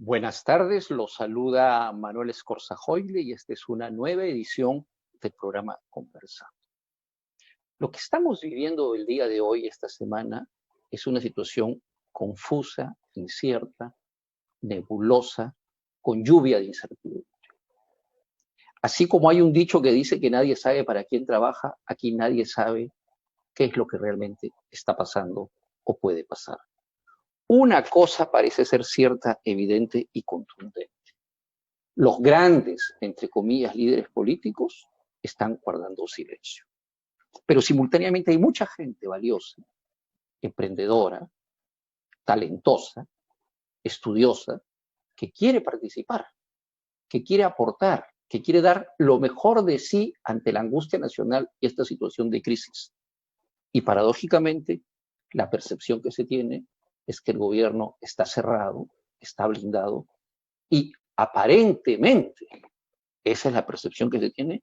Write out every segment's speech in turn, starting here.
Buenas tardes, los saluda Manuel Escorzajoyle y esta es una nueva edición del programa Conversando. Lo que estamos viviendo el día de hoy, esta semana, es una situación confusa, incierta, nebulosa, con lluvia de incertidumbre. Así como hay un dicho que dice que nadie sabe para quién trabaja, aquí nadie sabe qué es lo que realmente está pasando o puede pasar. Una cosa parece ser cierta, evidente y contundente. Los grandes, entre comillas, líderes políticos están guardando silencio. Pero simultáneamente hay mucha gente valiosa, emprendedora, talentosa, estudiosa, que quiere participar, que quiere aportar, que quiere dar lo mejor de sí ante la angustia nacional y esta situación de crisis. Y paradójicamente, la percepción que se tiene es que el gobierno está cerrado, está blindado y aparentemente, esa es la percepción que se tiene,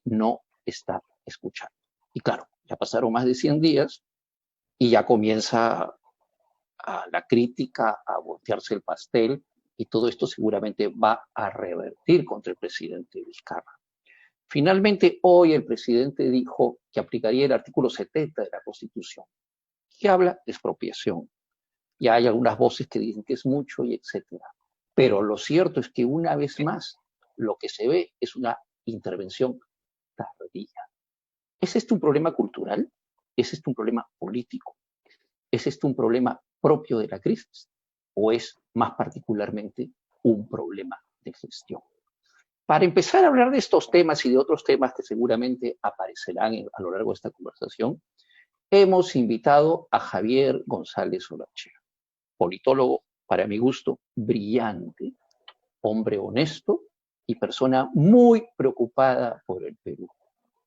no está escuchando. Y claro, ya pasaron más de 100 días y ya comienza la crítica, a voltearse el pastel, y todo esto seguramente va a revertir contra el presidente Vizcarra. Finalmente, hoy el presidente dijo que aplicaría el artículo 70 de la Constitución, que habla de expropiación. Ya hay algunas voces que dicen que es mucho y etcétera. Pero lo cierto es que una vez más lo que se ve es una intervención tardía. ¿Es esto un problema cultural? ¿Es esto un problema político? ¿Es esto un problema propio de la crisis? ¿O es más particularmente un problema de gestión? Para empezar a hablar de estos temas y de otros temas que seguramente aparecerán a lo largo de esta conversación, hemos invitado a Javier González Olachea, politólogo, para mi gusto, brillante, hombre honesto y persona muy preocupada por el Perú.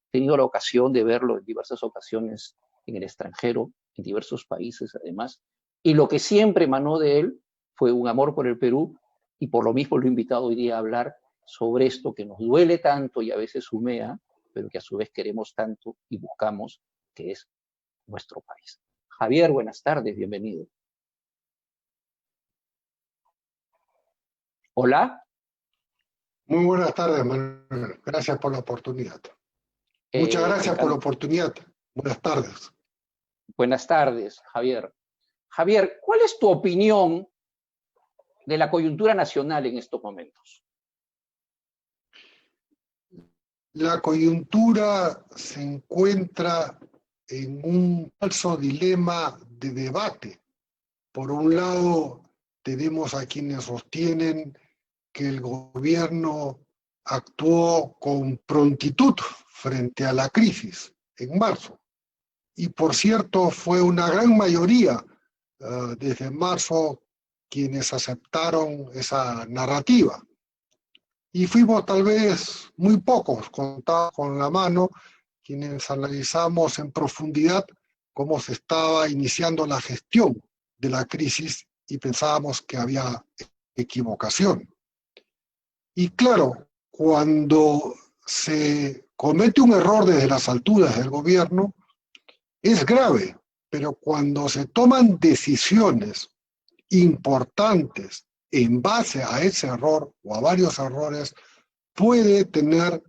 He tenido la ocasión de verlo en diversas ocasiones en el extranjero, en diversos países además, y lo que siempre emanó de él fue un amor por el Perú, y por lo mismo lo he invitado hoy día a hablar sobre esto que nos duele tanto y a veces humea, pero que a su vez queremos tanto y buscamos, que es nuestro país. Javier, buenas tardes, bienvenido. Hola. Muy buenas tardes, Manuel. Gracias por la oportunidad. Muchas gracias por la oportunidad. Buenas tardes. Buenas tardes, Javier. Javier, ¿cuál es tu opinión de la coyuntura nacional en estos momentos? La coyuntura se encuentra en un falso dilema de debate. Por un lado, tenemos a quienes sostienen que el gobierno actuó con prontitud frente a la crisis en marzo. Y por cierto, fue una gran mayoría desde marzo quienes aceptaron esa narrativa. Y fuimos tal vez muy pocos, contados con la mano, quienes analizamos en profundidad cómo se estaba iniciando la gestión de la crisis y pensábamos que había equivocación. Y claro, cuando se comete un error desde las alturas del gobierno, es grave, pero cuando se toman decisiones importantes en base a ese error o a varios errores, puede tener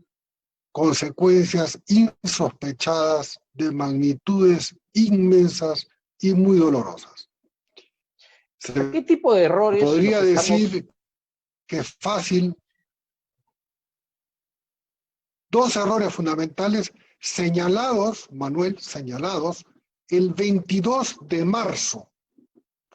consecuencias insospechadas de magnitudes inmensas y muy dolorosas. ¿Qué tipo de errores? Podría decir que es fácil. Dos errores fundamentales señalados, Manuel, señalados el 22 de marzo.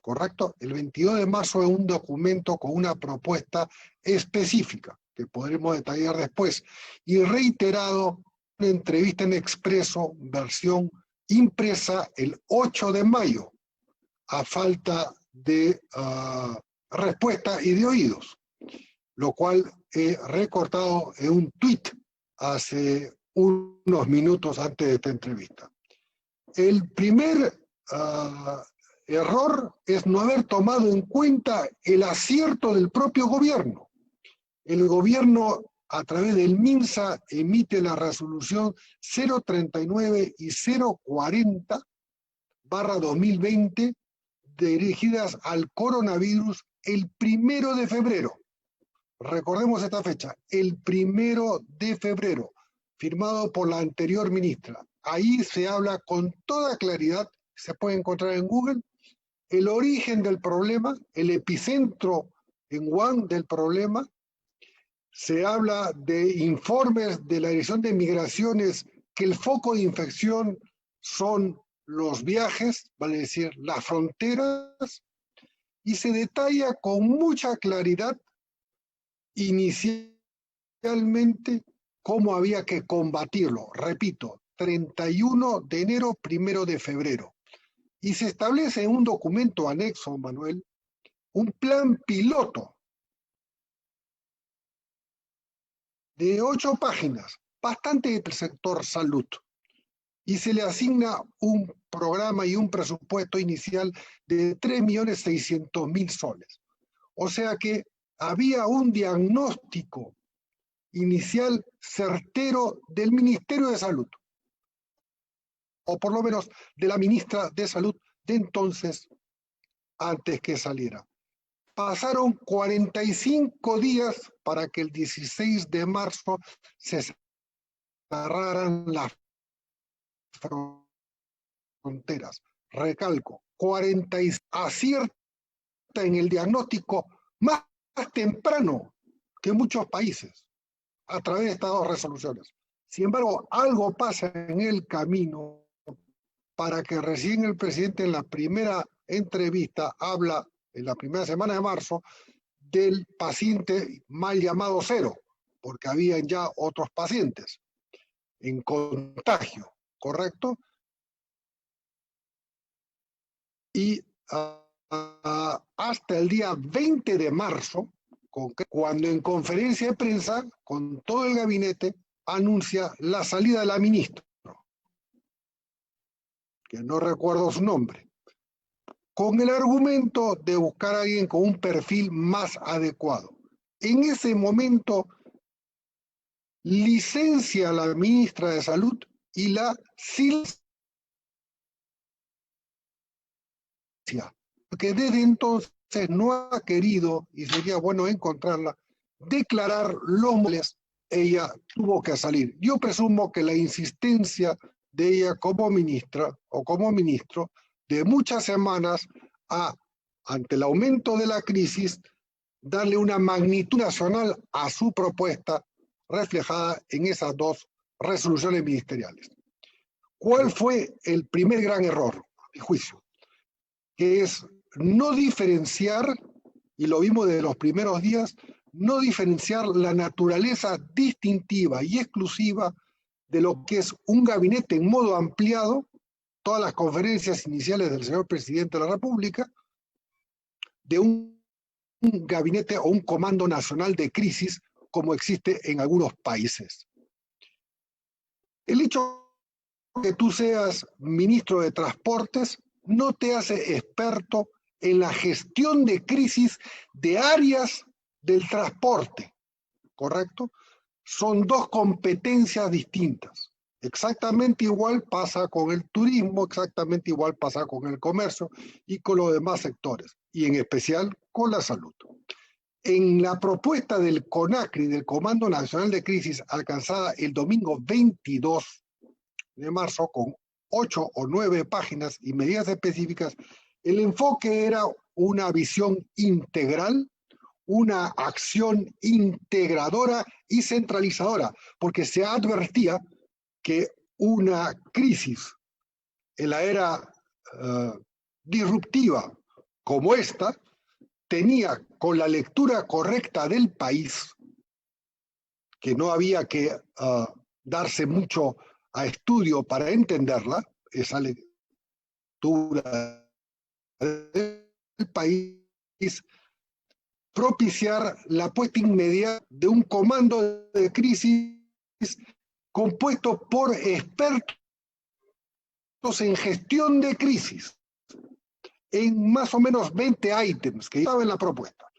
¿Correcto? El 22 de marzo es un documento con una propuesta específica, que podremos detallar después, y reiterado en una entrevista en Expreso, versión impresa el 8 de mayo, a falta de respuesta y de oídos, lo cual he recortado en un tuit hace unos minutos antes de esta entrevista. El primer error es no haber tomado en cuenta el acierto del propio gobierno. El gobierno, a través del MINSA, emite la resolución 039 y 040/2020 dirigidas al coronavirus el 1 de febrero. Recordemos esta fecha, el 1 de febrero, firmado por la anterior ministra. Ahí se habla con toda claridad, se puede encontrar en Google, el origen del problema, el epicentro en Wuhan del problema. Se habla de informes de la Dirección de Migraciones que el foco de infección son los viajes, vale decir, las fronteras, y se detalla con mucha claridad inicialmente cómo había que combatirlo. Repito, 31 de enero, 1 de febrero. Y se establece en un documento anexo, Manuel, un plan piloto de 8 páginas, bastante del sector salud, y se le asigna un programa y un presupuesto inicial de 3.600.000 soles. O sea que había un diagnóstico inicial certero del Ministerio de Salud, o por lo menos de la ministra de Salud de entonces, antes que saliera. Pasaron 45 días para que el 16 de marzo se cerraran las fronteras. Recalco, 46 acierta en el diagnóstico más temprano que muchos países a través de estas 2 resoluciones. Sin embargo, algo pasa en el camino para que recién el presidente en la primera entrevista habla, en la primera semana de marzo, del paciente mal llamado cero, porque habían ya otros pacientes en contagio, ¿correcto? Y hasta el día 20 de marzo, cuando en conferencia de prensa, con todo el gabinete, anuncia la salida de la ministra, que no recuerdo su nombre, con el argumento de buscar a alguien con un perfil más adecuado. En ese momento licencia a la ministra de Salud y la silencia, porque desde entonces no ha querido, y sería bueno encontrarla, declarar los males. Ella tuvo que salir. Yo presumo que la insistencia de ella como ministra o como ministro de muchas semanas ante el aumento de la crisis, darle una magnitud nacional a su propuesta reflejada en esas 2 resoluciones ministeriales. ¿Cuál fue el primer gran error, a mi juicio? Que es no diferenciar, y lo vimos desde los primeros días, no diferenciar la naturaleza distintiva y exclusiva de lo que es un gabinete en modo ampliado, todas las conferencias iniciales del señor presidente de la República, de un gabinete o un comando nacional de crisis como existe en algunos países. El hecho de que tú seas ministro de Transportes no te hace experto en la gestión de crisis de áreas del transporte, ¿correcto? Son 2 competencias distintas. Exactamente igual pasa con el turismo, exactamente igual pasa con el comercio y con los demás sectores, y en especial con la salud. En la propuesta del CONACRI, del Comando Nacional de Crisis, alcanzada el domingo 22 de marzo, con 8 o 9 páginas y medidas específicas, el enfoque era una visión integral, una acción integradora y centralizadora, porque se advertía que una crisis en la era disruptiva como esta tenía, con la lectura correcta del país, que no había que darse mucho a estudio para entenderla, esa lectura del país, propiciar la puesta inmediata de un comando de crisis compuesto por expertos en gestión de crisis, en más o menos 20 ítems que estaba en la propuesta,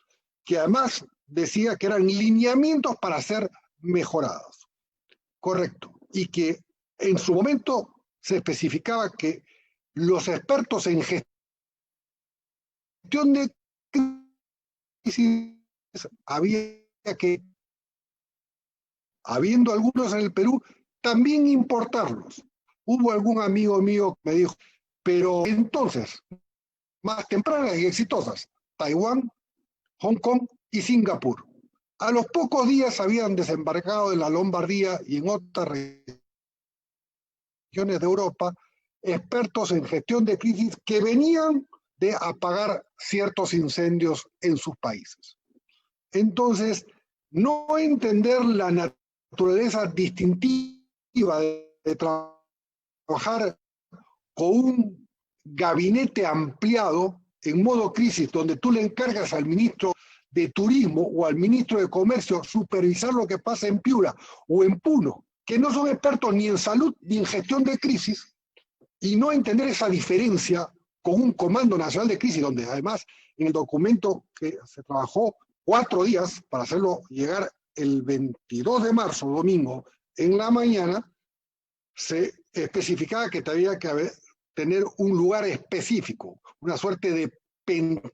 que además decía que eran lineamientos para ser mejorados. Correcto. Y que en su momento se especificaba que los expertos en gestión de había que, habiendo algunos en el Perú, también importarlos. Hubo algún amigo mío que me dijo, pero entonces, más tempranas y exitosas, Taiwán, Hong Kong y Singapur. A los pocos días habían desembarcado en la Lombardía y en otras regiones de Europa expertos en gestión de crisis que venían de apagar ciertos incendios en sus países. Entonces, no entender la naturaleza distintiva de trabajar con un gabinete ampliado en modo crisis, donde tú le encargas al ministro de Turismo o al ministro de Comercio supervisar lo que pasa en Piura o en Puno, que no son expertos ni en salud ni en gestión de crisis, y no entender esa diferencia con un Comando Nacional de Crisis, donde además en el documento que se trabajó 4 días para hacerlo llegar el 22 de marzo, domingo, en la mañana, se especificaba que había que tener un lugar específico, una suerte de pentagonito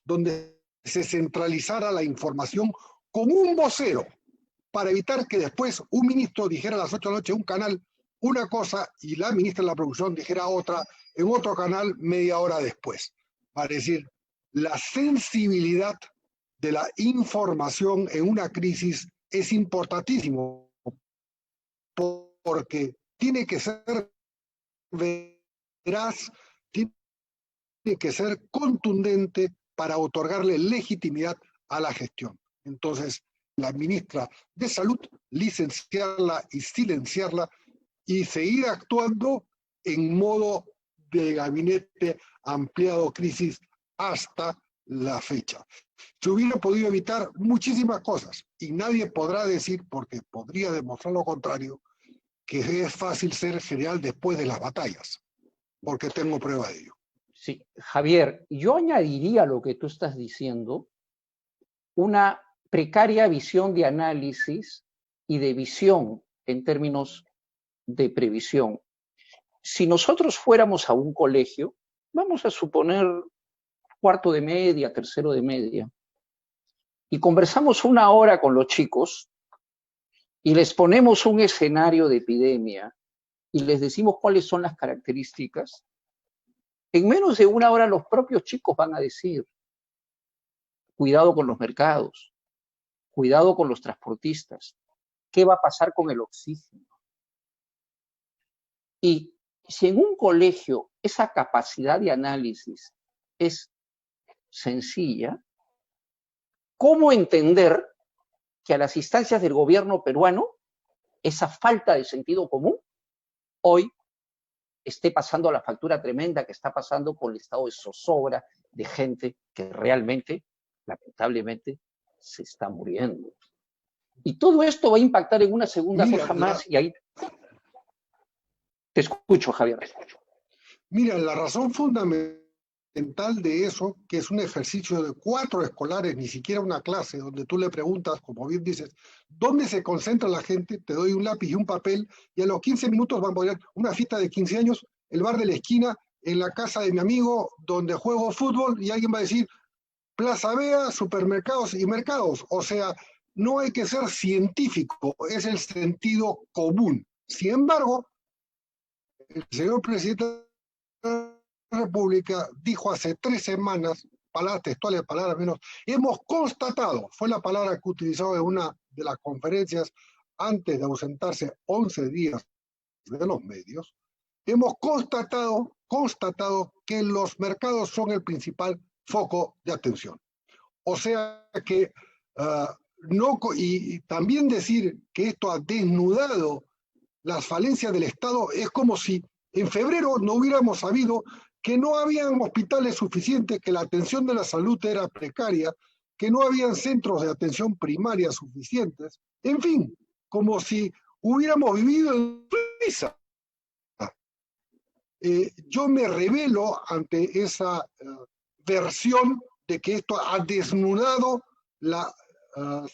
donde se centralizara la información con un vocero, para evitar que después un ministro dijera a las 8 de la noche en un canal una cosa y la ministra de la Producción dijera otra en otro canal media hora después. Para decir, la sensibilidad de la información en una crisis es importantísimo, porque tiene que ser veraz, tiene que ser contundente para otorgarle legitimidad a la gestión. Entonces, la ministra de Salud, licenciarla y silenciarla y seguir actuando en modo de gabinete ampliado crisis hasta la fecha. Se hubiera podido evitar muchísimas cosas y nadie podrá decir, porque podría demostrar lo contrario, que es fácil ser general después de las batallas, porque tengo prueba de ello. Sí, Javier, yo añadiría a lo que tú estás diciendo una precaria visión de análisis y de visión en términos de previsión. Si nosotros fuéramos a un colegio, vamos a suponer cuarto de media, tercero de media, y conversamos 1 hora con los chicos y les ponemos un escenario de epidemia y les decimos cuáles son las características, en menos de 1 hora los propios chicos van a decir, cuidado con los mercados, cuidado con los transportistas, ¿qué va a pasar con el oxígeno? Y si en un colegio esa capacidad de análisis es sencilla, ¿cómo entender que a las instancias del gobierno peruano esa falta de sentido común hoy esté pasando la factura tremenda que está pasando con el estado de zozobra de gente que realmente, lamentablemente, se está muriendo? Y todo esto va a impactar en una segunda cosa más, y ahí te escucho, Javier. Mira, la razón fundamental de eso, que es un ejercicio de 4 escolares, ni siquiera una clase, donde tú le preguntas, como bien dices, ¿dónde se concentra la gente? Te doy un lápiz y un papel, y a los 15 minutos van a poner una fiesta de 15 años, el bar de la esquina, en la casa de mi amigo, donde juego fútbol, y alguien va a decir, Plaza Vea, supermercados y mercados. O sea, no hay que ser científico, es el sentido común. Sin embargo, el señor presidente de la República dijo hace 3 semanas, palabras textuales, palabras menos, hemos constatado, fue la palabra que utilizó en una de las conferencias antes de ausentarse 11 días de los medios, hemos constatado que los mercados son el principal foco de atención. O sea que no, y también decir que esto ha desnudado las falencias del Estado es como si en febrero no hubiéramos sabido que no habían hospitales suficientes, que la atención de la salud era precaria, que no habían centros de atención primaria suficientes, en fin, como si hubiéramos vivido en Suiza. Yo me rebelo ante esa versión de que esto ha desnudado la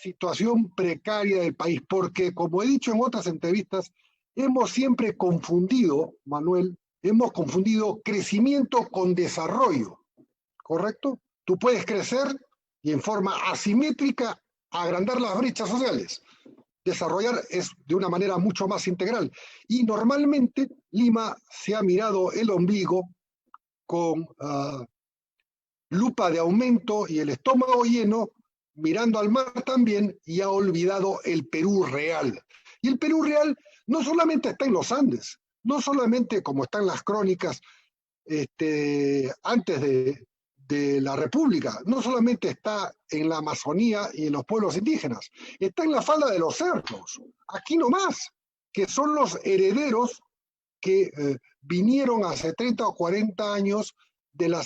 situación precaria del país, porque como he dicho en otras entrevistas, hemos siempre confundido, Manuel, hemos confundido crecimiento con desarrollo, ¿correcto? Tú puedes crecer y en forma asimétrica agrandar las brechas sociales. Desarrollar es de una manera mucho más integral. Y normalmente Lima se ha mirado el ombligo con lupa de aumento y el estómago lleno, mirando al mar también, y ha olvidado el Perú real. Y el Perú real no solamente está en los Andes, no solamente como están las crónicas antes de la República, no solamente está en la Amazonía y en los pueblos indígenas, está en la falda de los cerros, aquí nomás, que son los herederos que vinieron hace 30 o 40 años de la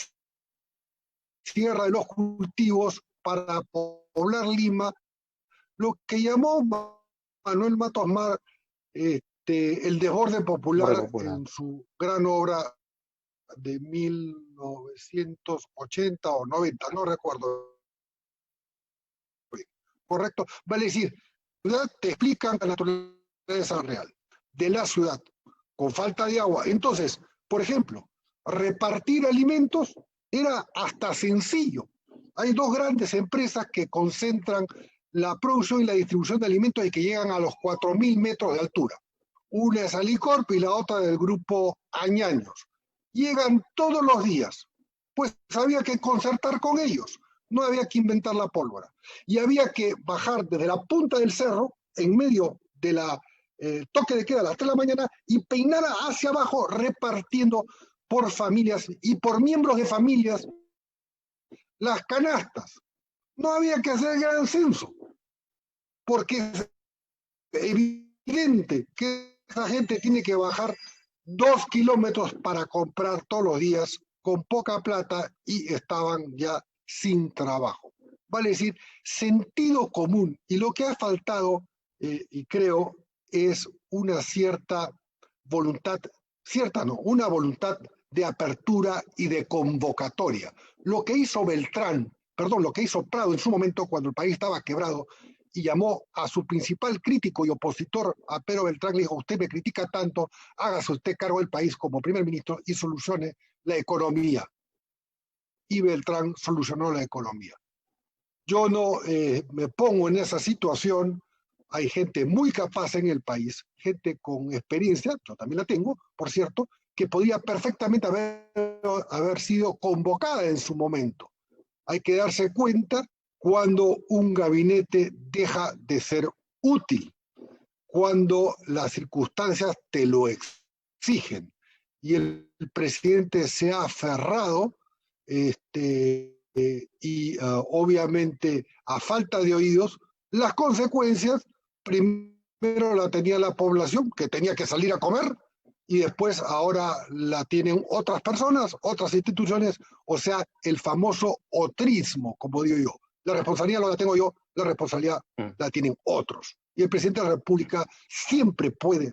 Sierra de los Cultivos para poblar Lima, lo que llamó Manuel Matos Mar el desborde popular en su gran obra de 1980 o 90, no recuerdo. Correcto, vale decir, te explican la naturaleza real de la ciudad con falta de agua. Entonces, por ejemplo, repartir alimentos era hasta sencillo. Hay dos grandes empresas que concentran la producción y la distribución de alimentos y que llegan a los 4.000 metros de altura. Una es Alicorp y la otra del grupo Añaños. Llegan todos los días, pues había que concertar con ellos, no había que inventar la pólvora. Y había que bajar desde la punta del cerro, en medio de la toque de queda a las 3 de la mañana, y peinar hacia abajo repartiendo por familias y por miembros de familias las canastas. No había que hacer gran censo, porque es evidente que esa gente tiene que bajar 2 kilómetros para comprar todos los días con poca plata y estaban ya sin trabajo. Vale decir, sentido común. Y lo que ha faltado, y creo, es una cierta voluntad, cierta no, una voluntad de apertura y de convocatoria. Lo que hizo lo que hizo Prado en su momento cuando el país estaba quebrado, y llamó a su principal crítico y opositor, a Pedro Beltrán, le dijo: usted me critica tanto, hágase usted cargo del país como primer ministro y solucione la economía. Y Beltrán solucionó la economía. Yo no me pongo en esa situación. Hay gente muy capaz en el país, gente con experiencia, yo también la tengo, por cierto, que podía perfectamente haber sido convocada en su momento. Hay que darse cuenta cuando un gabinete deja de ser útil, cuando las circunstancias te lo exigen. Y el presidente se ha aferrado y obviamente a falta de oídos, las consecuencias primero la tenía la población, que tenía que salir a comer, y después ahora la tienen otras personas, otras instituciones, o sea, el famoso otrismo, como digo yo. La responsabilidad no la tengo yo, la responsabilidad la tienen otros. Y el presidente de la República siempre puede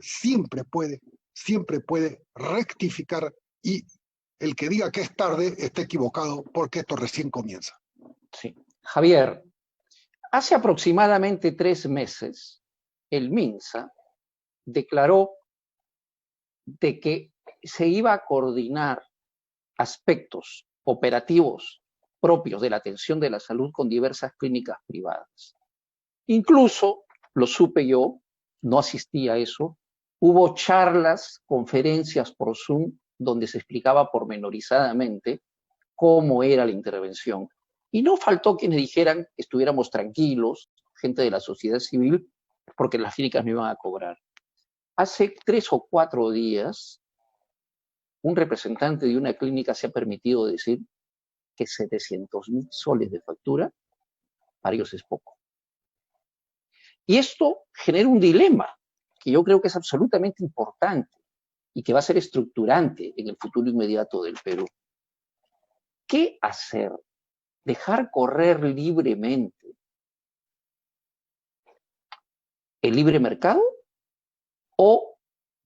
rectificar, y el que diga que es tarde está equivocado, porque esto recién comienza. Sí. Javier, hace aproximadamente 3 meses, el MINSA declaró de que se iba a coordinar aspectos operativos propios de la atención de la salud con diversas clínicas privadas. Incluso, lo supe yo, no asistí a eso, hubo charlas, conferencias por Zoom, donde se explicaba pormenorizadamente cómo era la intervención. Y no faltó quienes dijeran que estuviéramos tranquilos, gente de la sociedad civil, porque las clínicas no iban a cobrar. Hace 3 o 4 días, un representante de una clínica se ha permitido decir que 700.000 soles de factura para ellos es poco. Y esto genera un dilema que yo creo que es absolutamente importante y que va a ser estructurante en el futuro inmediato del Perú. ¿Qué hacer? ¿Dejar correr libremente el libre mercado o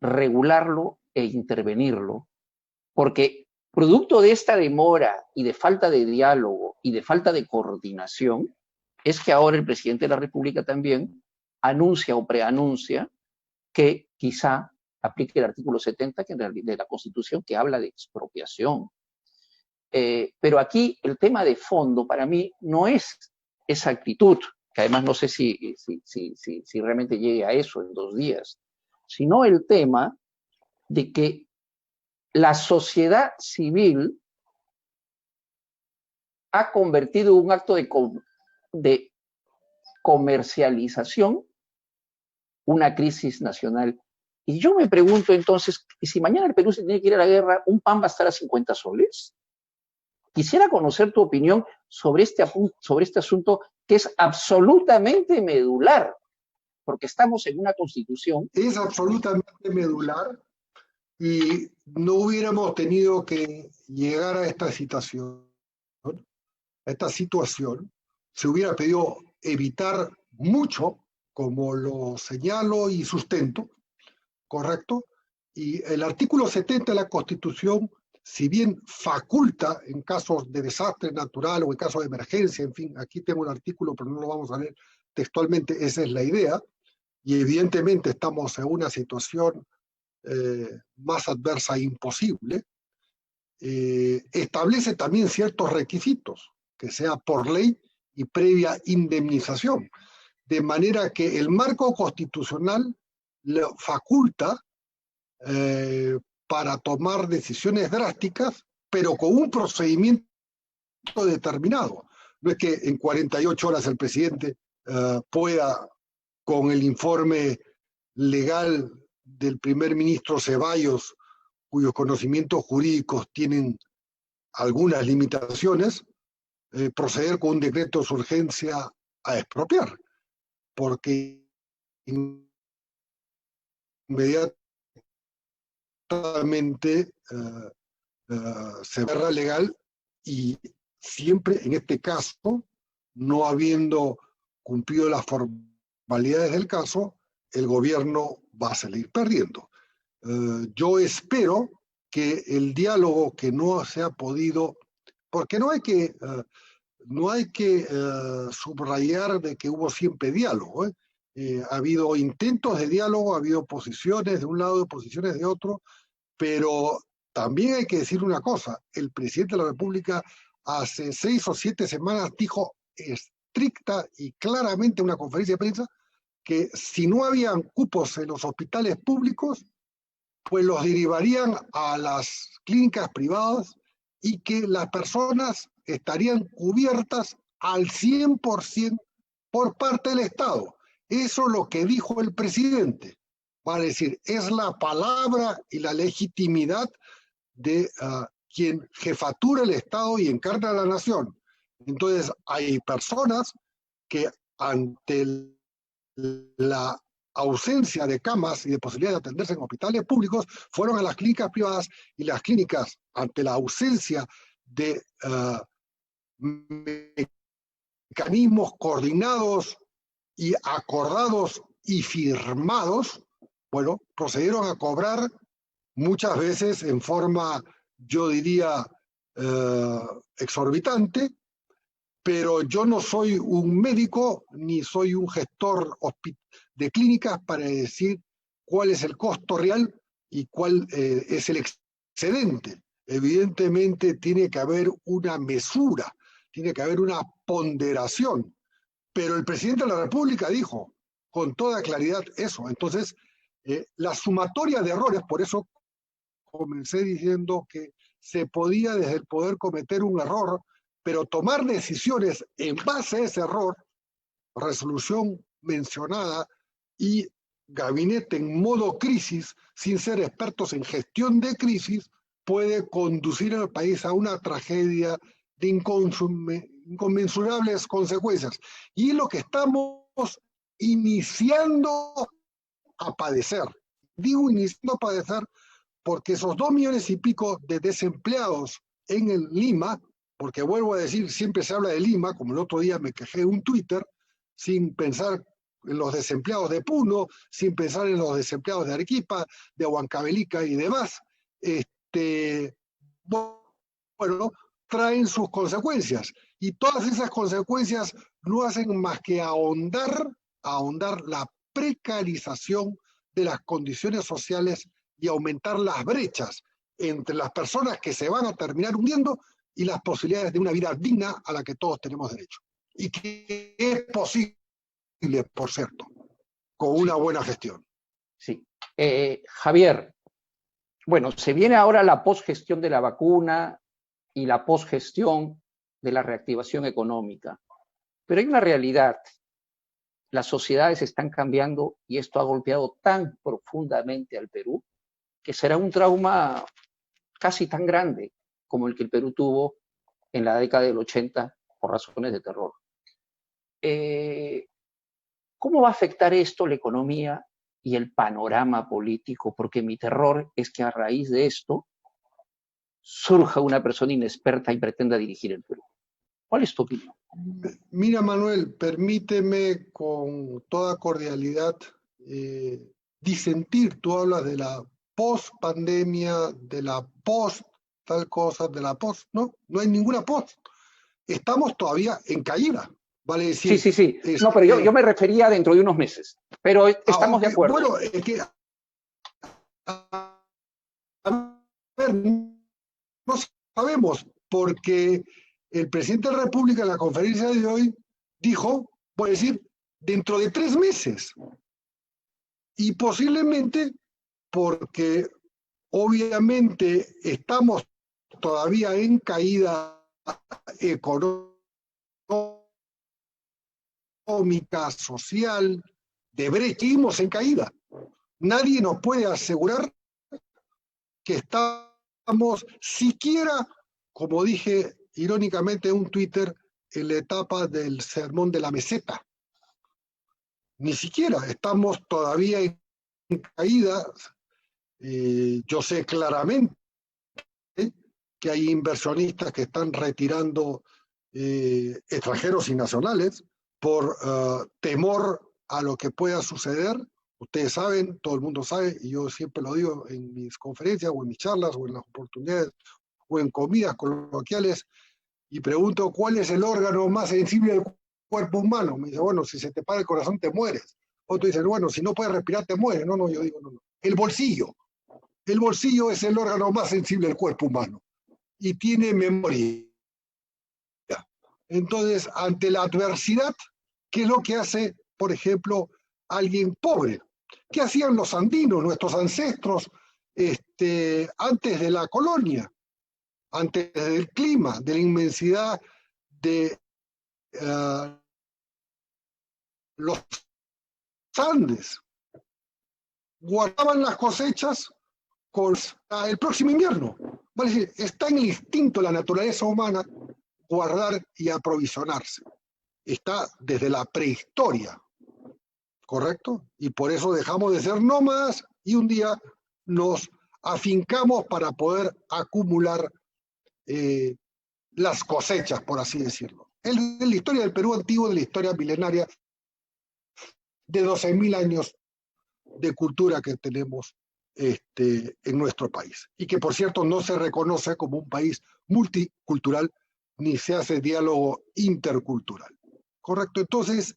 regularlo e intervenirlo? Porque producto de esta demora y de falta de diálogo y de falta de coordinación, es que ahora el presidente de la República también anuncia o preanuncia que quizá aplique el artículo 70 de la Constitución, que habla de expropiación. Pero aquí el tema de fondo para mí no es esa actitud, que además no sé si realmente llegue a eso en 2 días, sino el tema de que la sociedad civil ha convertido un acto de comercialización una crisis nacional. Y yo me pregunto entonces, ¿y si mañana el Perú se tiene que ir a la guerra, un pan va a estar a 50 soles? Quisiera conocer tu opinión sobre este asunto que es absolutamente medular, porque estamos en una constitución. Es absolutamente medular y no hubiéramos tenido que llegar a esta situación. Se hubiera pedido evitar mucho, como lo señalo y sustento, ¿correcto? Y el artículo 70 de la Constitución, si bien faculta en casos de desastre natural o en casos de emergencia, en fin, aquí tengo el artículo, pero no lo vamos a leer textualmente, esa es la idea, y evidentemente estamos en una situación más adversa e imposible, establece también ciertos requisitos, que sea por ley y previa indemnización, de manera que el marco constitucional le faculta para tomar decisiones drásticas, pero con un procedimiento determinado. No es que en 48 horas el presidente pueda, con el informe legal del primer ministro Ceballos, cuyos conocimientos jurídicos tienen algunas limitaciones, proceder con un decreto de urgencia a expropiar, porque inmediatamente se verá legal y siempre en este caso, no habiendo cumplido las formalidades del caso, el gobierno va a salir perdiendo. Yo espero que el diálogo que no se ha podido, porque no hay que subrayar de que hubo siempre diálogo, ha habido intentos de diálogo, ha habido posiciones de un lado y posiciones de otro, pero también hay que decir una cosa, el presidente de la República hace 6 o 7 semanas dijo estricta y claramente en una conferencia de prensa que si no habían cupos en los hospitales públicos, pues los derivarían a las clínicas privadas y que las personas estarían cubiertas al 100% por parte del Estado. Eso es lo que dijo el presidente. Vale decir, es la palabra y la legitimidad de quien jefatura el Estado y encarna a la nación. Entonces, hay personas que ante la ausencia de camas y de posibilidad de atenderse en hospitales públicos, fueron a las clínicas privadas y las clínicas, ante la ausencia de mecanismos coordinados y acordados y firmados, bueno, procedieron a cobrar muchas veces en forma, yo diría, exorbitante, pero yo no soy un médico ni soy un gestor de clínicas para decir cuál es el costo real y cuál es el excedente. Evidentemente tiene que haber una mesura, tiene que haber una ponderación, pero el presidente de la República dijo con toda claridad eso. Entonces, la sumatoria de errores, por eso comencé diciendo que se podía desde el poder cometer un error, pero tomar decisiones en base a ese error, resolución mencionada y gabinete en modo crisis, sin ser expertos en gestión de crisis, puede conducir al país a una tragedia de inconmensurables consecuencias. Y es lo que estamos iniciando a padecer. Digo iniciando a padecer porque esos 2 millones y pico de desempleados en el Lima, porque vuelvo a decir, siempre se habla de Lima, como el otro día me quejé en un Twitter, sin pensar en los desempleados de Puno, sin pensar en los desempleados de Arequipa, de Huancavelica y demás, bueno, traen sus consecuencias. Y todas esas consecuencias no hacen más que ahondar la precarización de las condiciones sociales y aumentar las brechas entre las personas que se van a terminar hundiendo y las posibilidades de una vida digna a la que todos tenemos derecho. Y que es posible, por cierto, con una buena gestión. Sí. Javier, bueno, se viene ahora la posgestión de la vacuna y la posgestión de la reactivación económica. Pero hay una realidad. Las sociedades están cambiando y esto ha golpeado tan profundamente al Perú que será un trauma casi tan grande como el que el Perú tuvo en la década del 80 por razones de terror. ¿Cómo va a afectar esto la economía y el panorama político? Porque mi terror es que a raíz de esto surja una persona inexperta y pretenda dirigir el Perú. ¿Cuál es tu opinión? Mira, Manuel, permíteme con toda cordialidad disentir. Tú hablas de la post-pandemia, de la post tal cosa, de la post. No, no hay ninguna post. Estamos todavía en caída. Vale decir, sí. No, pero yo me refería dentro de unos meses. Pero estamos de acuerdo. Bueno, es que a ver, no sabemos, porque el presidente de la República en la conferencia de hoy dijo, voy a decir, dentro de 3 meses. Y posiblemente porque obviamente estamos todavía en caída económica, social, de brechimos en caída. Nadie nos puede asegurar que estamos siquiera, como dije irónicamente en un Twitter, en la etapa del sermón de la meseta. Ni siquiera, estamos todavía en caída. Yo sé claramente que hay inversionistas que están retirando extranjeros y nacionales por temor a lo que pueda suceder. Ustedes saben, todo el mundo sabe, y yo siempre lo digo en mis conferencias o en mis charlas o en las oportunidades o en comidas coloquiales, y pregunto cuál es el órgano más sensible del cuerpo humano. Me dice, bueno, si se te para el corazón te mueres. Otro dice, bueno, si no puedes respirar te mueres. No, yo digo, no. El bolsillo. El bolsillo es el órgano más sensible del cuerpo humano y tiene memoria. Entonces, ante la adversidad, ¿qué es lo que hace, por ejemplo, alguien pobre? ¿Qué hacían los andinos, nuestros ancestros, antes de la colonia, antes del clima, de la inmensidad de los Andes? Guardaban las cosechas con el próximo invierno. Vale decir, está en el instinto de la naturaleza humana guardar y aprovisionarse. Está desde la prehistoria, ¿correcto? Y por eso dejamos de ser nómadas y un día nos afincamos para poder acumular las cosechas, por así decirlo. Es de la historia del Perú antiguo, de la historia milenaria de 12.000 años de cultura que tenemos en nuestro país. Y que, por cierto, no se reconoce como un país multicultural ni se hace diálogo intercultural. ¿Correcto? Entonces,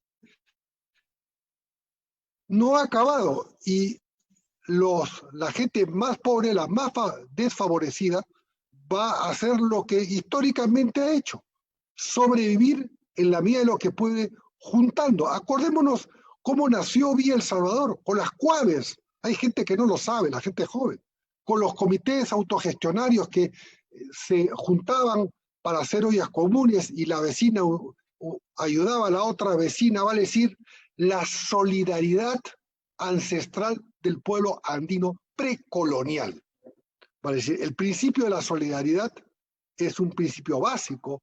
no ha acabado y la gente más pobre, la más desfavorecida, va a hacer lo que históricamente ha hecho, sobrevivir en la medida de lo que puede juntando. Acordémonos cómo nació Villa El Salvador, con las cuaves. Hay gente que no lo sabe, la gente joven, con los comités autogestionarios que se juntaban para hacer ollas comunes y la vecina ayudaba a la otra vecina, vale decir, la solidaridad ancestral del pueblo andino precolonial. Vale decir, el principio de la solidaridad es un principio básico,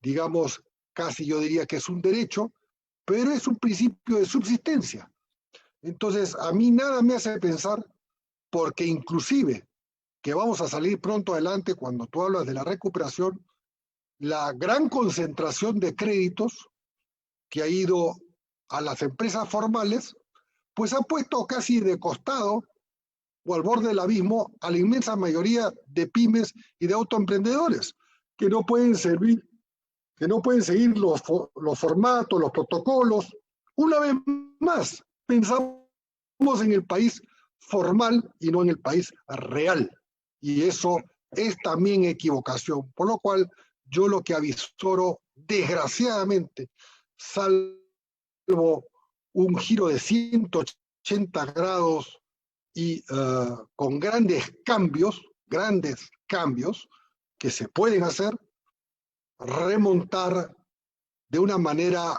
digamos, casi yo diría que es un derecho, pero es un principio de subsistencia. Entonces, a mí nada me hace pensar, porque inclusive que vamos a salir pronto adelante cuando tú hablas de la recuperación, la gran concentración de créditos que ha ido a las empresas formales, pues ha puesto casi de costado o al borde del abismo a la inmensa mayoría de pymes y de autoemprendedores que no pueden seguir los formatos, los protocolos. Una vez más, pensamos en el país formal y no en el país real. Y eso es también equivocación. Por lo cual, yo lo que avisoro, desgraciadamente, salvo un giro de 180 grados y con grandes cambios que se pueden hacer, remontar de una manera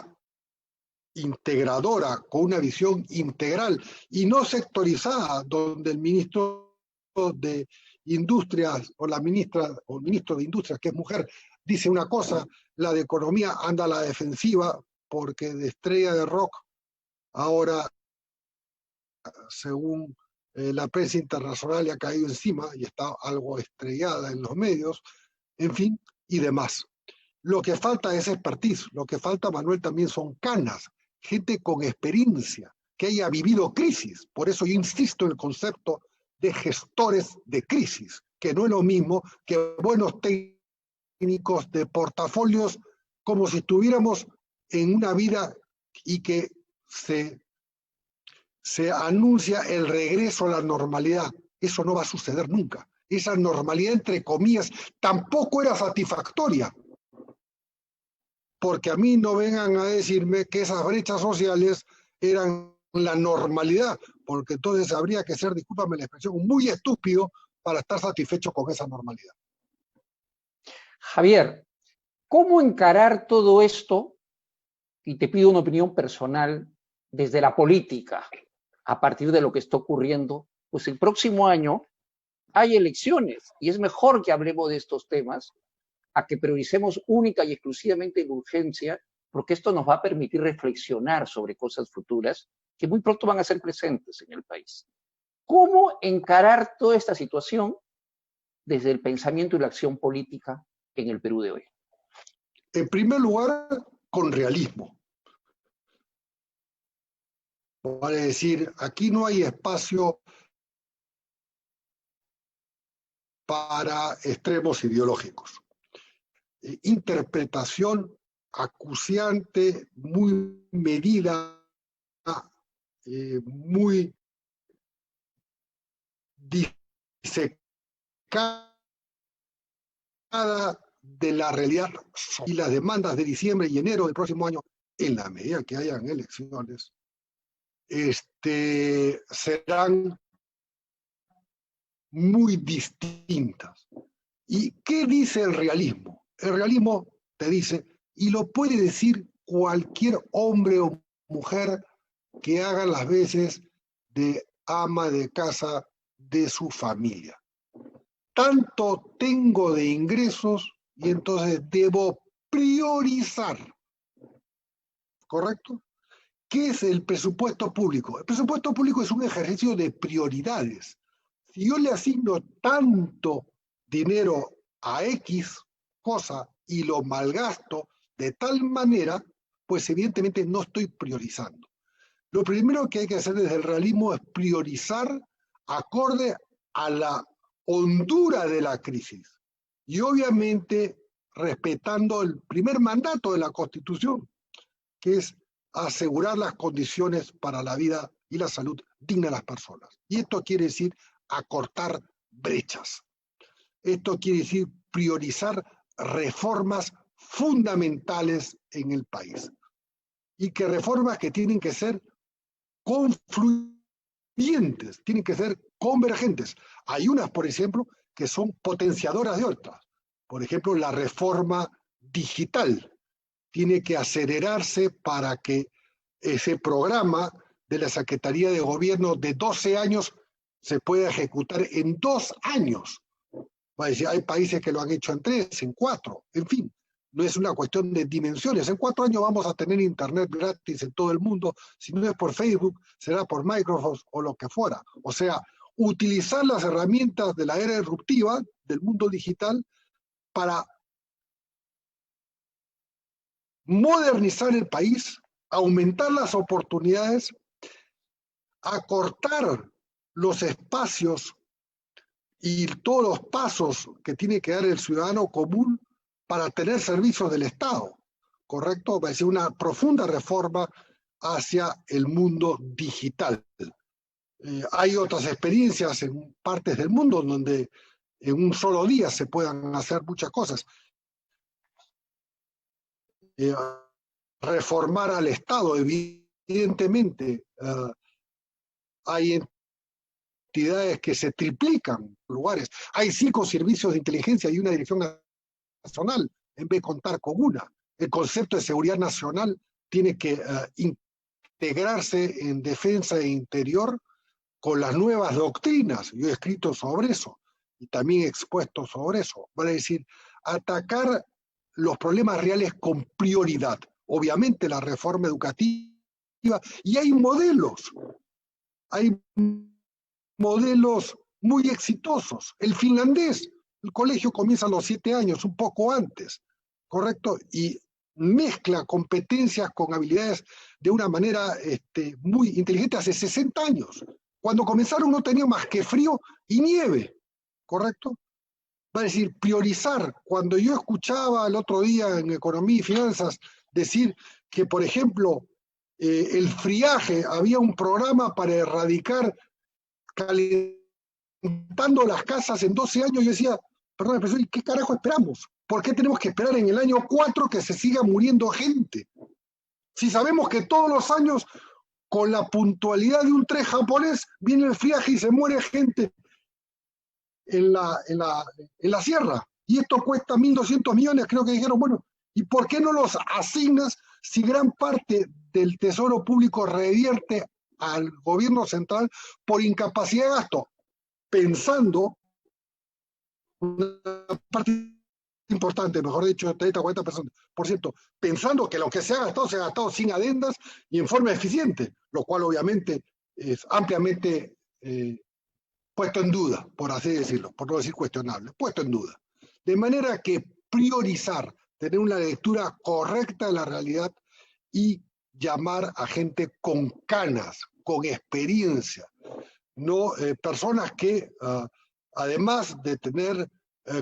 integradora, con una visión integral y no sectorizada, donde el ministro de Industrias o la ministra o el ministro de Industrias, que es mujer, dice una cosa, la de Economía anda a la defensiva, porque de estrella de rock ahora, según la prensa internacional, le ha caído encima y está algo estrellada en los medios, en fin, y demás. Lo que falta es expertise, lo que falta, Manuel, también son canas, gente con experiencia, que haya vivido crisis. Por eso yo insisto en el concepto de gestores de crisis, que no es lo mismo que buenos técnicos de portafolios, como si estuviéramos en una vida y que se anuncia el regreso a la normalidad. Eso no va a suceder nunca. Esa normalidad, entre comillas, tampoco era satisfactoria. Porque a mí no vengan a decirme que esas brechas sociales eran la normalidad, porque entonces habría que ser, discúlpame la expresión, muy estúpido para estar satisfecho con esa normalidad. Javier, ¿cómo encarar todo esto? Y te pido una opinión personal desde la política, a partir de lo que está ocurriendo. Pues el próximo año hay elecciones y es mejor que hablemos de estos temas a que prioricemos única y exclusivamente la urgencia, porque esto nos va a permitir reflexionar sobre cosas futuras que muy pronto van a ser presentes en el país. ¿Cómo encarar toda esta situación desde el pensamiento y la acción política en el Perú de hoy? En primer lugar, con realismo. Vale decir, aquí no hay espacio para extremos ideológicos. Interpretación acuciante, muy medida, muy disecada de la realidad y las demandas de diciembre y enero del próximo año, en la medida que hayan elecciones, serán muy distintas. ¿Y qué dice el realismo? El realismo te dice, y lo puede decir cualquier hombre o mujer que haga las veces de ama de casa de su familia. Tanto tengo de ingresos y entonces debo priorizar. ¿Correcto? ¿Qué es el presupuesto público? El presupuesto público es un ejercicio de prioridades. Si yo le asigno tanto dinero a X cosa y lo malgasto de tal manera, pues evidentemente no estoy priorizando. Lo primero que hay que hacer desde el realismo es priorizar acorde a la hondura de la crisis y obviamente respetando el primer mandato de la Constitución, que es asegurar las condiciones para la vida y la salud digna de las personas. Y esto quiere decir acortar brechas. Esto quiere decir priorizar reformas fundamentales en el país. Y que reformas que tienen que ser confluyentes, tienen que ser convergentes. Hay unas, por ejemplo, que son potenciadoras de otras. Por ejemplo, la reforma digital tiene que acelerarse para que ese programa de la Secretaría de Gobierno de 12 años se pueda ejecutar en 2 años. Va a decir, hay países que lo han hecho en 3, en 4, en fin. No es una cuestión de dimensiones. En 4 años vamos a tener internet gratis en todo el mundo. Si no es por Facebook, será por Microsoft o lo que fuera. O sea, utilizar las herramientas de la era disruptiva del mundo digital para modernizar el país, aumentar las oportunidades, acortar los espacios y todos los pasos que tiene que dar el ciudadano común para tener servicios del Estado, ¿correcto? Va a ser una profunda reforma hacia el mundo digital. Hay otras experiencias en partes del mundo donde en un solo día se puedan hacer muchas cosas. Reformar al Estado, evidentemente, hay entidades que se triplican lugares. Hay 5 servicios de inteligencia y una dirección nacional, en vez de contar con una. El concepto de seguridad nacional tiene que integrarse en defensa e interior con las nuevas doctrinas. Yo he escrito sobre eso y también he expuesto sobre eso. Vale decir, atacar los problemas reales con prioridad. Obviamente la reforma educativa, y hay modelos muy exitosos. El finlandés, el colegio comienza a los 7 años, un poco antes, ¿correcto? Y mezcla competencias con habilidades de una manera muy inteligente hace 60 años. Cuando comenzaron no tenía más que frío y nieve, ¿correcto? Va a decir, priorizar. Cuando yo escuchaba el otro día en Economía y Finanzas decir que, por ejemplo, el friaje, había un programa para erradicar calentando las casas en 12 años, yo decía, perdón, profesor, ¿y qué carajo esperamos? ¿Por qué tenemos que esperar en el año 4 que se siga muriendo gente? Si sabemos que todos los años, con la puntualidad de un tren japonés, viene el friaje y se muere gente en la sierra. Y esto cuesta 1.200 millones, creo que dijeron, bueno, ¿y por qué no los asignas si gran parte del tesoro público revierte al gobierno central por incapacidad de gasto? Pensando, una parte importante, mejor dicho, 30-40%, pensando que lo que se ha gastado sin adendas y en forma eficiente, lo cual obviamente es ampliamente puesto en duda, por así decirlo, por no decir cuestionable, puesto en duda. De manera que priorizar, tener una lectura correcta de la realidad y llamar a gente con canas, con experiencia, no personas que además de tener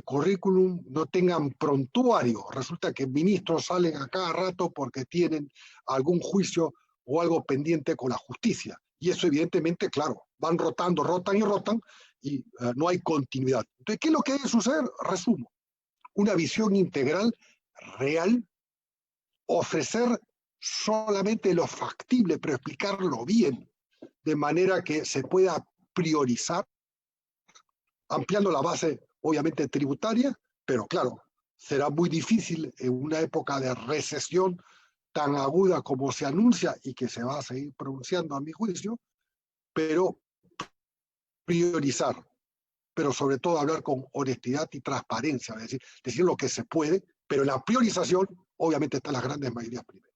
currículum no tengan prontuario. Resulta que ministros salen a cada rato porque tienen algún juicio o algo pendiente con la justicia. Y eso evidentemente, claro, van rotando, rotan y rotan y no hay continuidad. Entonces, ¿qué es lo que debe suceder? Resumo. Una visión integral, real, ofrecer solamente lo factible, pero explicarlo bien, de manera que se pueda priorizar, ampliando la base, obviamente, tributaria, pero claro, será muy difícil en una época de recesión tan aguda como se anuncia y que se va a seguir pronunciando a mi juicio, pero priorizar, pero sobre todo hablar con honestidad y transparencia, es decir lo que se puede, pero en la priorización obviamente están las grandes mayorías primero.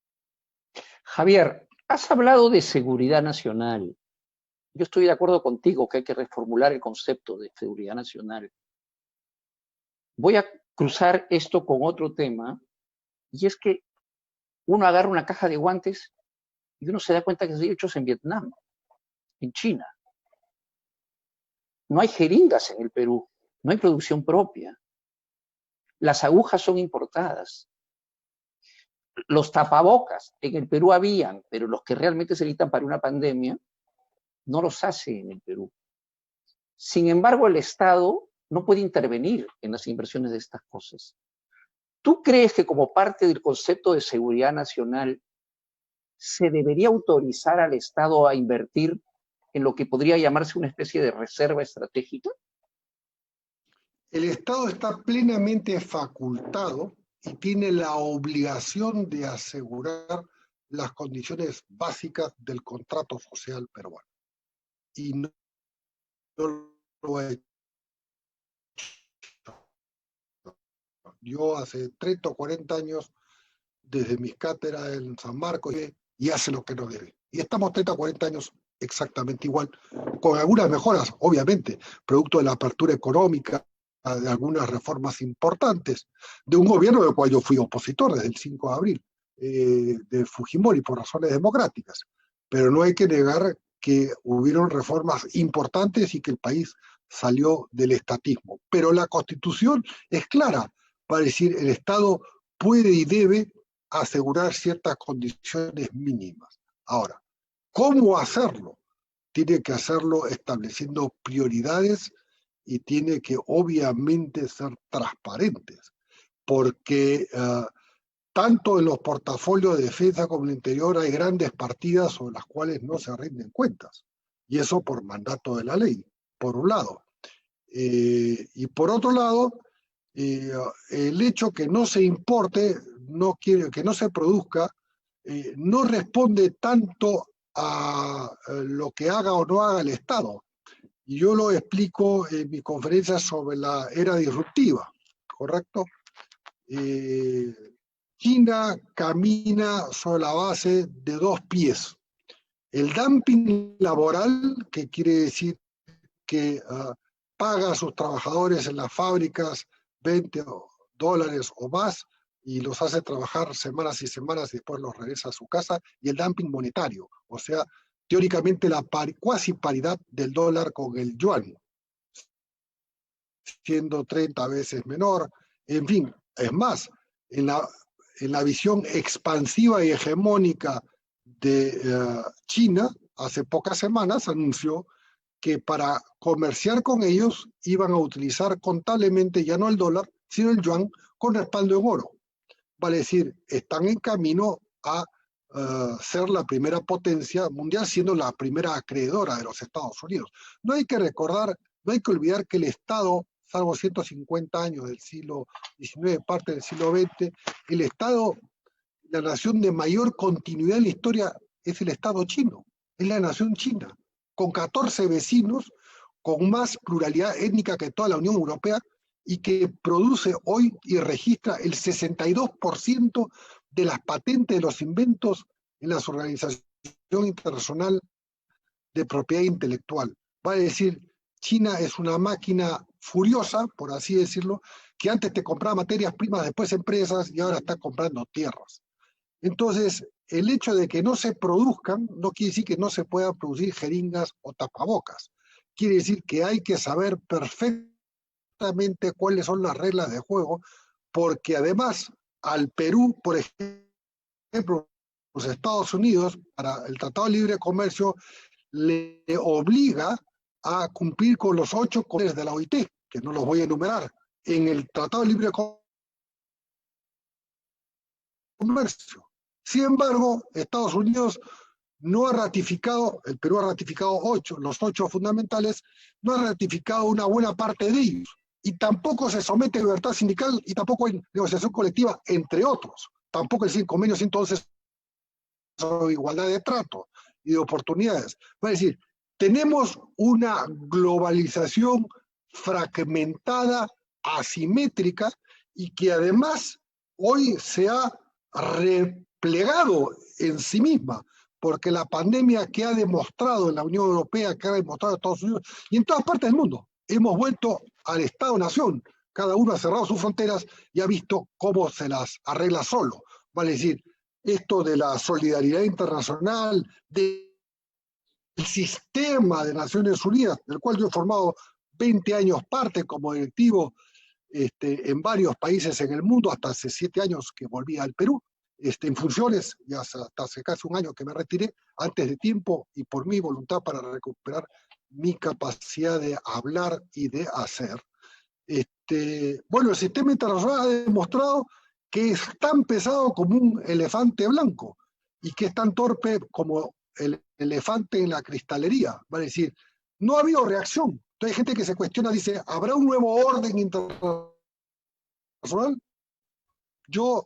Javier, has hablado de seguridad nacional. Yo estoy de acuerdo contigo que hay que reformular el concepto de seguridad nacional. Voy a cruzar esto con otro tema, y es que uno agarra una caja de guantes y uno se da cuenta que son hechos en Vietnam, en China. No hay jeringas en el Perú, no hay producción propia. Las agujas son importadas. Los tapabocas en el Perú habían, pero los que realmente se necesitan para una pandemia no los hace en el Perú. Sin embargo, el Estado no puede intervenir en las inversiones de estas cosas. ¿Tú crees que como parte del concepto de seguridad nacional se debería autorizar al Estado a invertir en lo que podría llamarse una especie de reserva estratégica? El Estado está plenamente facultado y tiene la obligación de asegurar las condiciones básicas del contrato social peruano. Y no lo ha hecho. Yo hace 30 o 40 años, desde mis cátedras en San Marcos, y hace lo que no debe. Y estamos 30 o 40 años exactamente igual, con algunas mejoras, obviamente, producto de la apertura económica, de algunas reformas importantes, de un gobierno del cual yo fui opositor desde el 5 de abril, de Fujimori, por razones democráticas. Pero no hay que negar que hubieron reformas importantes y que el país salió del estatismo. Pero la Constitución es clara para decir el Estado puede y debe asegurar ciertas condiciones mínimas. Ahora, ¿cómo hacerlo? tiene que hacerlo estableciendo prioridades y tiene que obviamente ser transparentes, porque tanto en los portafolios de defensa como en el interior hay grandes partidas sobre las cuales no se rinden cuentas, y eso por mandato de la ley, por un lado. Y por otro lado, el hecho que no se importe, que no se produzca, no responde tanto a lo que haga o no haga el Estado. Y yo lo explico en mi conferencia sobre la era disruptiva, ¿correcto? China camina sobre la base de dos pies. El dumping laboral, que quiere decir que paga a sus trabajadores en las fábricas $20 o más y los hace trabajar semanas y semanas y después los regresa a su casa, y el dumping monetario, o sea, teóricamente la cuasi paridad del dólar con el yuan, siendo 30 veces menor. En fin, es más, en la visión expansiva y hegemónica de China, hace pocas semanas anunció que para comerciar con ellos iban a utilizar contablemente ya no el dólar, sino el yuan con respaldo en oro. Vale decir, están en camino a ser la primera potencia mundial, siendo la primera acreedora de los Estados Unidos. No hay que olvidar que el Estado, salvo 150 años del siglo XIX, parte del siglo XX, el Estado, la nación de mayor continuidad en la historia es el Estado chino, es la nación china, con 14 vecinos, con más pluralidad étnica que toda la Unión Europea, y que produce hoy y registra el 62% de las patentes de los inventos en las organizaciones internacional de propiedad intelectual. Vale decir, China es una máquina furiosa, por así decirlo, que antes te compraba materias primas, después empresas, y ahora está comprando tierras. Entonces, el hecho de que no se produzcan no quiere decir que no se puedan producir jeringas o tapabocas. Quiere decir que hay que saber perfectamente cuáles son las reglas de juego, porque además al Perú, por ejemplo, los Estados Unidos, para el Tratado de Libre Comercio, le obliga a cumplir con los 8 convenios de la OIT, que no los voy a enumerar, en el Tratado de Libre Comercio. Sin embargo, Estados Unidos no ha ratificado, el Perú ha ratificado los 8 fundamentales, no ha ratificado una buena parte de ellos, y tampoco se somete a libertad sindical, y tampoco hay negociación colectiva, entre otros. Tampoco el convenio 111 sobre igualdad de trato y de oportunidades. Es decir, tenemos una globalización fragmentada, asimétrica, y que además hoy se ha replegado en sí misma, porque la pandemia que ha demostrado en la Unión Europea, que ha demostrado en Estados Unidos y en todas partes del mundo, hemos vuelto al Estado-Nación. Cada uno ha cerrado sus fronteras y ha visto cómo se las arregla solo. Vale decir, esto de la solidaridad internacional, del sistema de Naciones Unidas, del cual yo he formado 20 años parte como directivo en varios países en el mundo, hasta hace 7 años que volví al Perú, en funciones, y hasta hace casi un año que me retiré, antes de tiempo y por mi voluntad para recuperar mi capacidad de hablar y de hacer. Bueno, el sistema internacional ha demostrado que es tan pesado como un elefante blanco y que es tan torpe como el elefante en la cristalería. Vale decir, no ha habido reacción. Entonces hay gente que se cuestiona, dice, ¿habrá un nuevo orden internacional? Yo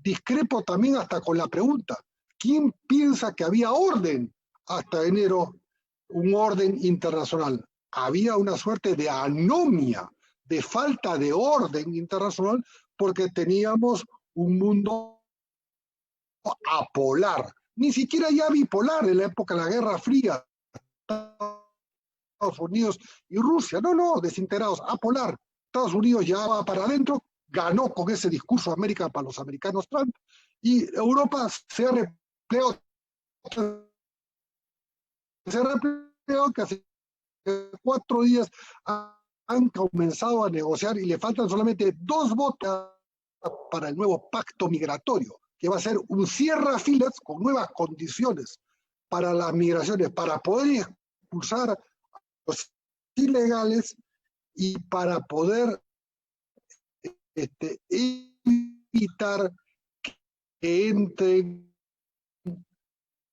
discrepo también hasta con la pregunta. ¿Quién piensa que había orden hasta enero, un orden internacional? Había una suerte de anomia, de falta de orden internacional, porque teníamos un mundo apolar, ni siquiera ya bipolar en la época de la Guerra Fría, Estados Unidos y Rusia, no, desintegrados, apolar. Estados Unidos ya va para adentro, ganó con ese discurso América para los americanos Trump, y Europa se ha replegado que hace 4 días han comenzado a negociar y le faltan solamente 2 votos para el nuevo pacto migratorio, que va a ser un cierre filas con nuevas condiciones para las migraciones, para poder expulsar a los ilegales y para poder evitar que entren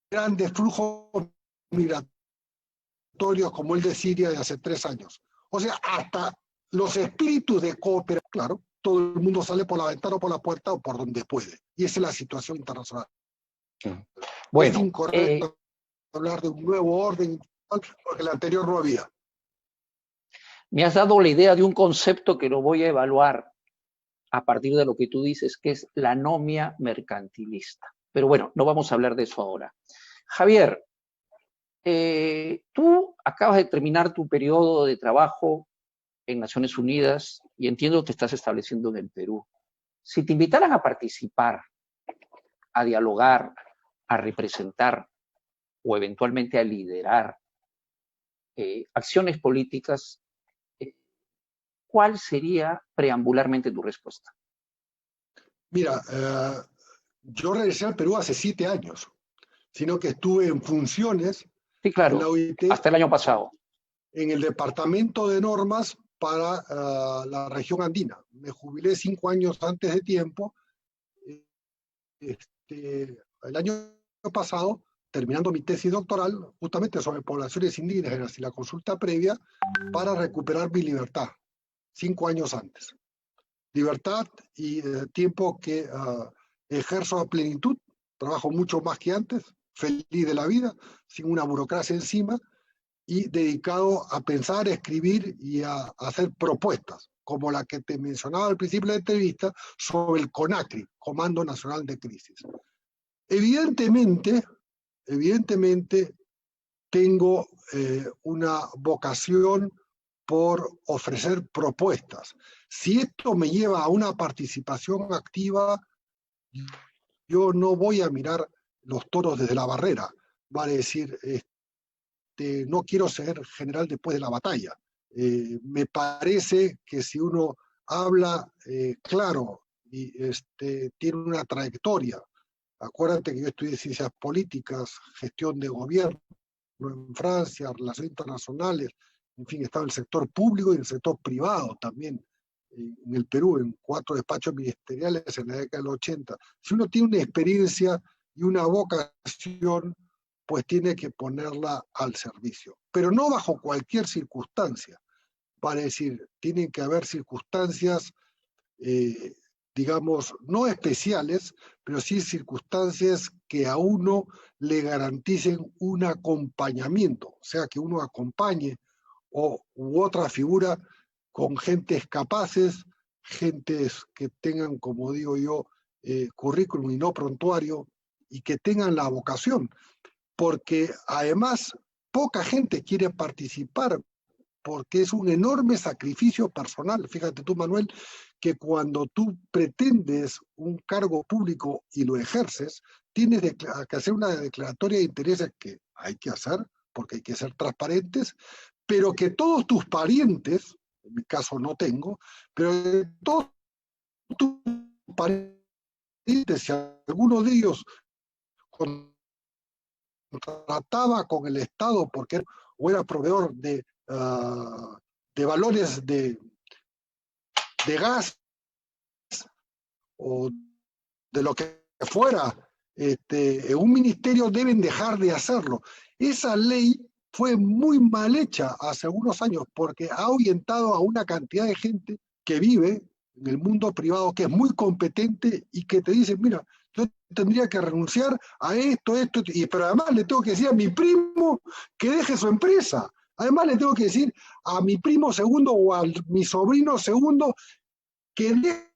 grandes flujos migratorios como el de Siria de hace 3 años. O sea, hasta los espíritus de cooperación, claro, todo el mundo sale por la ventana o por la puerta o por donde puede. Y esa es la situación internacional. Bueno, es incorrecto hablar de un nuevo orden porque el anterior no había. Me has dado la idea de un concepto que lo voy a evaluar a partir de lo que tú dices, que es la anomia mercantilista. Pero bueno, no vamos a hablar de eso ahora. Javier, tú acabas de terminar tu periodo de trabajo en Naciones Unidas y entiendo que te estás estableciendo en el Perú. Si te invitaran a participar, a dialogar, a representar o eventualmente a liderar acciones políticas, ¿cuál sería preambularmente tu respuesta? Mira, yo regresé al Perú hace 7 años, sino que estuve en funciones Sí, claro, en la OIT, hasta el año pasado. en el departamento de normas para la región andina. Me jubilé 5 años antes de tiempo. El año pasado, terminando mi tesis doctoral, justamente sobre poblaciones indígenas y la consulta previa, para recuperar mi libertad, 5 años antes. Libertad y tiempo que ejerzo a plenitud, trabajo mucho más que antes, feliz de la vida, sin una burocracia encima, y dedicado a pensar, a escribir y a hacer propuestas, como la que te mencionaba al principio de la entrevista, sobre el CONACRI, Comando Nacional de Crisis. Evidentemente tengo una vocación por ofrecer propuestas. Si esto me lleva a una participación activa, yo no voy a mirar los toros desde la barrera, vale decir, no quiero ser general después de la batalla. Me parece que si uno habla claro y tiene una trayectoria, acuérdate que yo estudié ciencias políticas, gestión de gobierno en Francia, relaciones internacionales, en fin, estaba en el sector público y en el sector privado también, en el Perú, en 4 despachos ministeriales en la década del 80. Si uno tiene una experiencia y una vocación, pues tiene que ponerla al servicio, pero no bajo cualquier circunstancia. Vale decir, tienen que haber circunstancias, digamos, no especiales, pero sí circunstancias que a uno le garanticen un acompañamiento, o sea, que uno acompañe u otra figura con gentes capaces, gentes que tengan, como digo yo, currículum y no prontuario, y que tengan la vocación, porque además poca gente quiere participar porque es un enorme sacrificio personal. Fíjate tú, Manuel, que cuando tú pretendes un cargo público y lo ejerces, tienes que hacer una declaratoria de intereses que hay que hacer, porque hay que ser transparentes, pero que todos tus parientes, en mi caso no tengo, pero todos tus parientes, si alguno de ellos contrataba con el Estado porque o era proveedor de valores de gas o de lo que fuera, un ministerio deben dejar de hacerlo. Esa ley fue muy mal hecha hace algunos años porque ha ahuyentado a una cantidad de gente que vive en el mundo privado, que es muy competente y que te dice, mira, yo tendría que renunciar a esto, pero además le tengo que decir a mi primo que deje su empresa. Además le tengo que decir a mi primo segundo o a mi sobrino segundo que deje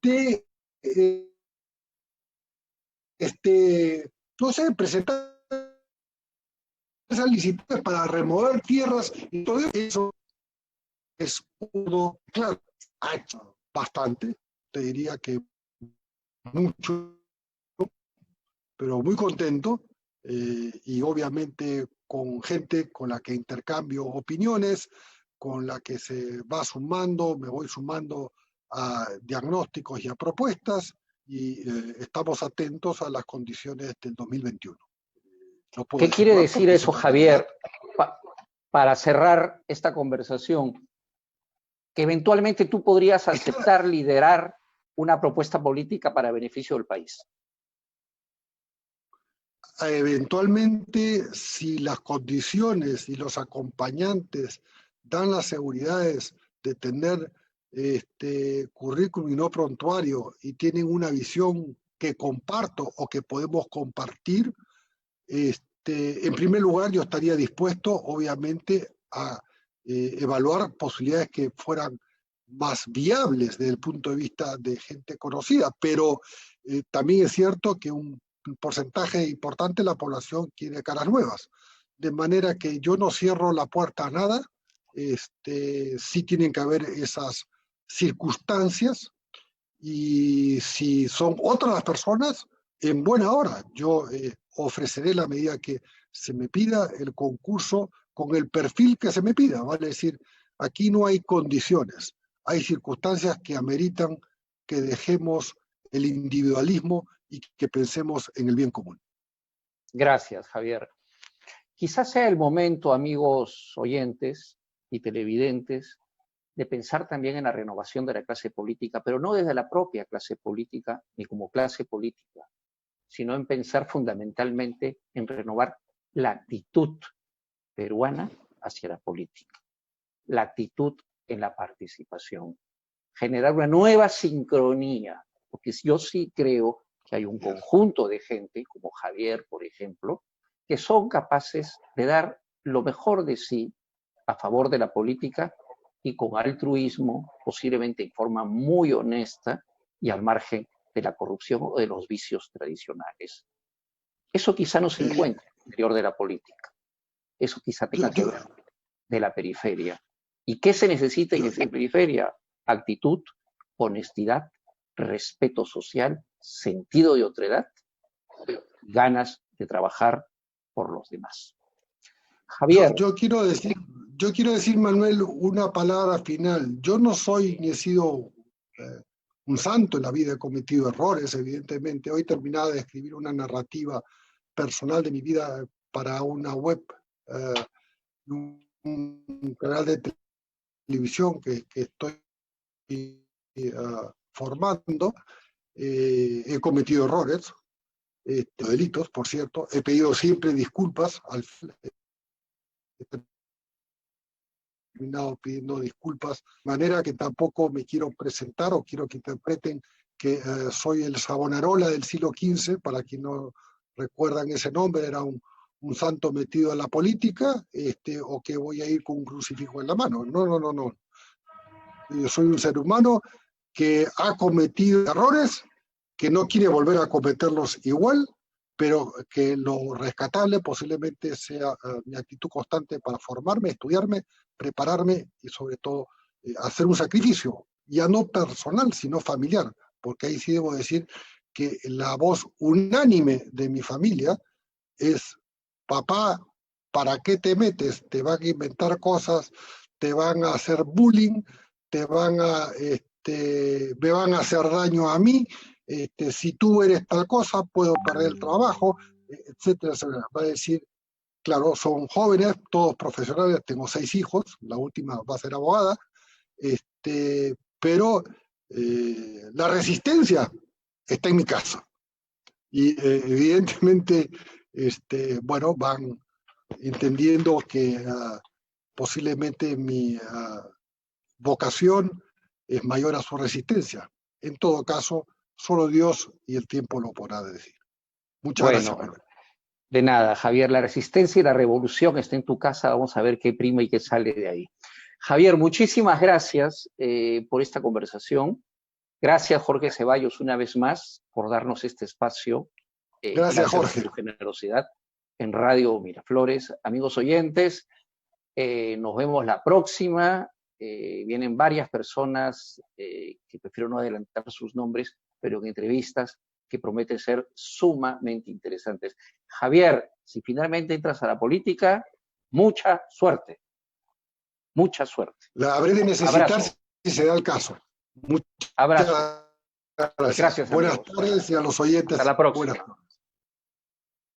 de, no sé, presentar esas licitaciones para remover tierras y todo eso es uno, claro, ha hecho bastante, te diría que mucho, pero muy contento y obviamente con gente con la que intercambio opiniones, con la que se va sumando, me voy sumando a diagnósticos y a propuestas, y estamos atentos a las condiciones del 2021. No puedo ¿Qué decir quiere más decir porque es eso, una Javier, realidad. para cerrar esta conversación? Que eventualmente tú podrías aceptar liderar una propuesta política para beneficio del país. Eventualmente, si las condiciones y los acompañantes dan las seguridades de tener currículum y no prontuario y tienen una visión que comparto o que podemos compartir, en primer lugar yo estaría dispuesto, obviamente, a evaluar posibilidades que fueran más viables desde el punto de vista de gente conocida, pero también es cierto que un porcentaje importante de la población quiere caras nuevas, de manera que yo no cierro la puerta a nada, sí tienen que haber esas circunstancias, y si son otras las personas, en buena hora, yo ofreceré la medida que se me pida el concurso con el perfil que se me pida, vale decir, aquí no hay condiciones, hay circunstancias que ameritan que dejemos el individualismo y que pensemos en el bien común. Gracias, Javier. Quizás sea el momento, amigos oyentes y televidentes, de pensar también en la renovación de la clase política, pero no desde la propia clase política ni como clase política, sino en pensar fundamentalmente en renovar la actitud peruana hacia la política, la actitud en la participación, generar una nueva sincronía, porque yo sí creo que hay un conjunto de gente, como Javier, por ejemplo, que son capaces de dar lo mejor de sí a favor de la política y con altruismo, posiblemente en forma muy honesta y al margen de la corrupción o de los vicios tradicionales. Eso quizá no se encuentra en el interior de la política. Eso quizá tenga que ver de la periferia. ¿Y qué se necesita en esa periferia? Actitud, honestidad, respeto social, sentido de otredad, ganas de trabajar por los demás. Javier. Yo quiero decir, Manuel, una palabra final. Yo no soy ni he sido un santo en la vida, he cometido errores, evidentemente. Hoy terminaba de escribir una narrativa personal de mi vida para una web, un canal de televisión que estoy formando. He cometido errores, delitos, por cierto. He pedido siempre disculpas terminado pidiendo disculpas, de manera que tampoco me quiero presentar o quiero que interpreten que soy el Savonarola del siglo XV, para quien no recuerdan ese nombre, era un santo metido en la política, o que voy a ir con un crucifijo en la mano. No, no, no, no. Yo soy un ser humano que ha cometido errores, que no quiere volver a cometerlos igual, pero que lo rescatable posiblemente sea mi actitud constante para formarme, estudiarme, prepararme y sobre todo hacer un sacrificio, ya no personal, sino familiar, porque ahí sí debo decir que la voz unánime de mi familia es: papá, ¿para qué te metes? Te van a inventar cosas, te van a hacer bullying, me van a hacer daño a mí, si tú eres tal cosa, puedo perder el trabajo, etcétera, etcétera. Va a decir, claro, son jóvenes, todos profesionales, tengo 6 hijos, la última va a ser abogada, pero la resistencia está en mi casa. Y evidentemente, bueno, van entendiendo que posiblemente mi vocación es mayor a su resistencia. En todo caso, solo Dios y el tiempo lo podrá decir. Muchas gracias, Manuel. De nada, Javier. La resistencia y la revolución está en tu casa. Vamos a ver qué prima y qué sale de ahí. Javier, muchísimas gracias por esta conversación. Gracias, Jorge Ceballos, una vez más, por darnos este espacio. Gracias, Jorge. Por tu generosidad en Radio Miraflores. Amigos oyentes, nos vemos la próxima. Vienen varias personas que prefiero no adelantar sus nombres, pero en entrevistas que prometen ser sumamente interesantes. Javier, si finalmente entras a la política, mucha suerte. Mucha suerte. La habré de necesitar si se da el caso. Abrazo. Gracias. Gracias, Buenas amigos. tardes y a los oyentes. Hasta la próxima. Buenas